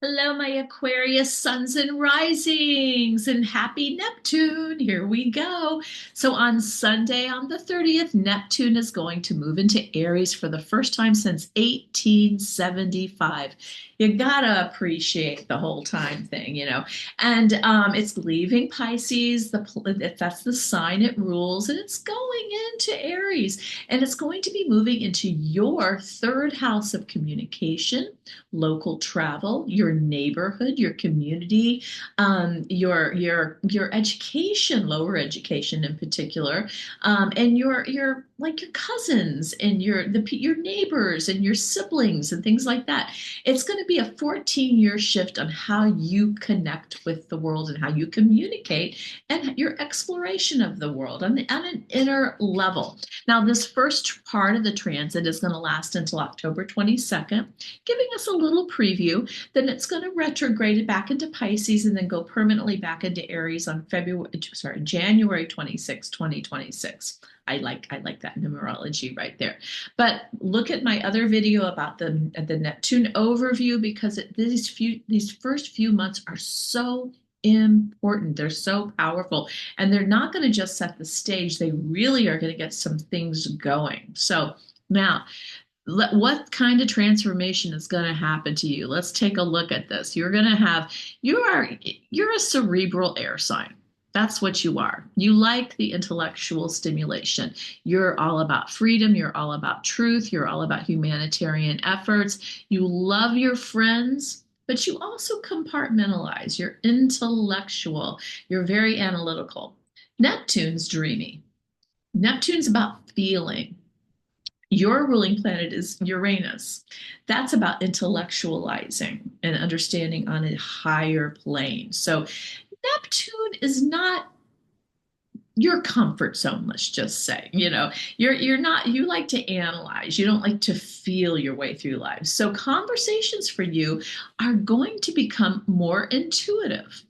Hello, my Aquarius suns and risings, and happy Neptune. Here we go. So, on Sunday, on the 30th, Neptune is going to move into Aries for the first time since 1875. You gotta appreciate the whole time thing. And it's leaving Pisces, that's the sign it rules, and it's going into Aries, and it's going to be moving into your third house of communication, local travel, your neighborhood, your community, your education, lower education in particular, and your like your cousins and your neighbors and your siblings and things like that. It's going to be a 14-year shift on how you connect with the world and how you communicate and your exploration of the world on an inner level. Now, this first part of the transit is going to last until October 22nd, giving us a little preview. Then it's going to retrograde back into Pisces and then go permanently back into Aries on January 26, 2026. I like that numerology right there. But look at my other video about the Neptune overview, because these first few months are so important. They're so powerful, and they're not going to just set the stage. They really are going to get some things going. So now, what kind of transformation is going to happen to you? Let's take a look at this. You're a cerebral air sign. That's what you are. You like the intellectual stimulation. You're all about freedom. You're all about truth. You're all about humanitarian efforts. You love your friends, but you also compartmentalize. You're intellectual. You're very analytical. Neptune's dreamy. Neptune's about feeling. Your ruling planet is Uranus. That's about intellectualizing and understanding on a higher plane. So Neptune is not your comfort zone, let's just say. You're not, you like to analyze, you don't like to feel your way through life. So conversations for you are going to become more intuitive.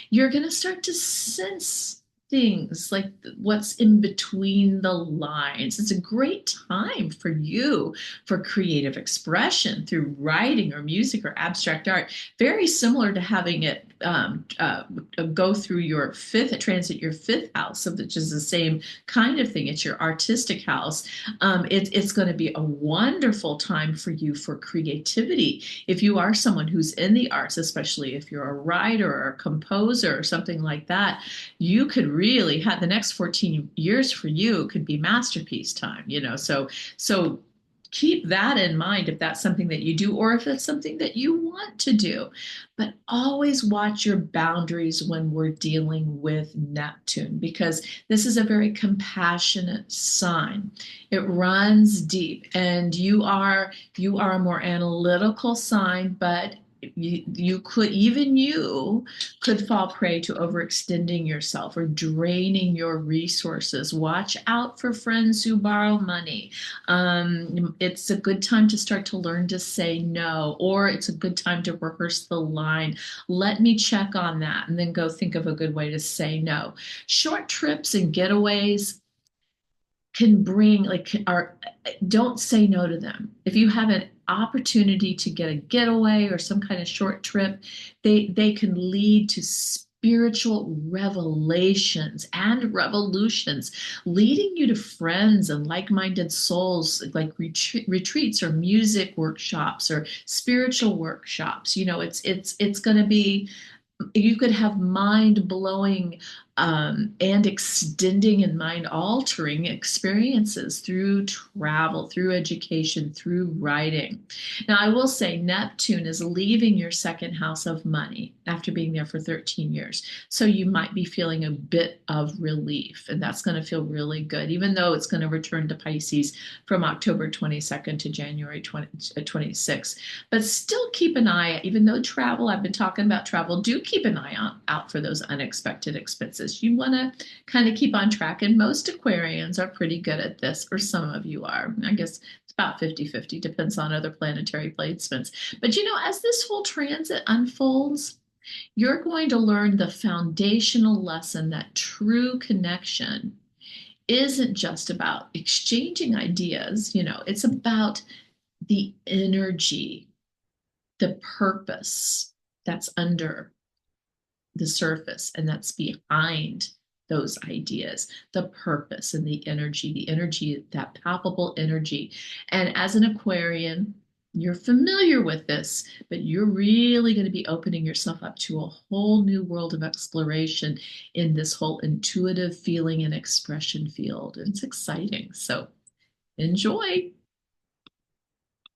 You're going to start to sense things like what's in between the lines. It's a great time for you for creative expression through writing or music or abstract art. Very similar to having it go through your transit your fifth house, which is the same kind of thing. It's your artistic house. It's going to be a wonderful time for you for creativity. If you are someone who's in the arts, especially if you're a writer or a composer or something like that, you could really have the next 14 years for you could be masterpiece time. So keep that in mind if that's something that you do or if it's something that you want to do. But always watch your boundaries when we're dealing with Neptune, because this is a very compassionate sign. It runs deep, and you are a more analytical sign, but you could fall prey to overextending yourself or draining your resources. Watch out for friends who borrow money. It's a good time to start to learn to say no, or it's a good time to rehearse the line. Let me check on that, and then go think of a good way to say no. Short trips and getaways can bring like are don't say no to them. If you have an opportunity to get a getaway or some kind of short trip, they can lead to spiritual revelations and revolutions, leading you to friends and like-minded souls, like retreats or music workshops or spiritual workshops. It's going to be, you could have mind blowing and extending and mind altering experiences through travel, through education, through writing. Now, I will say Neptune is leaving your second house of money after being there for 13 years. So you might be feeling a bit of relief, and that's going to feel really good, even though it's going to return to Pisces from October 22nd to January 26th. But still keep an eye, even though I've been talking about travel, do keep an eye out for those unexpected expenses. You want to kind of keep on track. And most Aquarians are pretty good at this, or some of you are. I guess it's about 50-50, depends on other planetary placements. But as this whole transit unfolds, you're going to learn the foundational lesson that true connection isn't just about exchanging ideas. It's about the energy the purpose that's under the surface and that's behind those ideas, the purpose and the energy, that palpable energy. And as an Aquarian, you're familiar with this, but you're really going to be opening yourself up to a whole new world of exploration in this whole intuitive feeling and expression field. And it's exciting. So enjoy.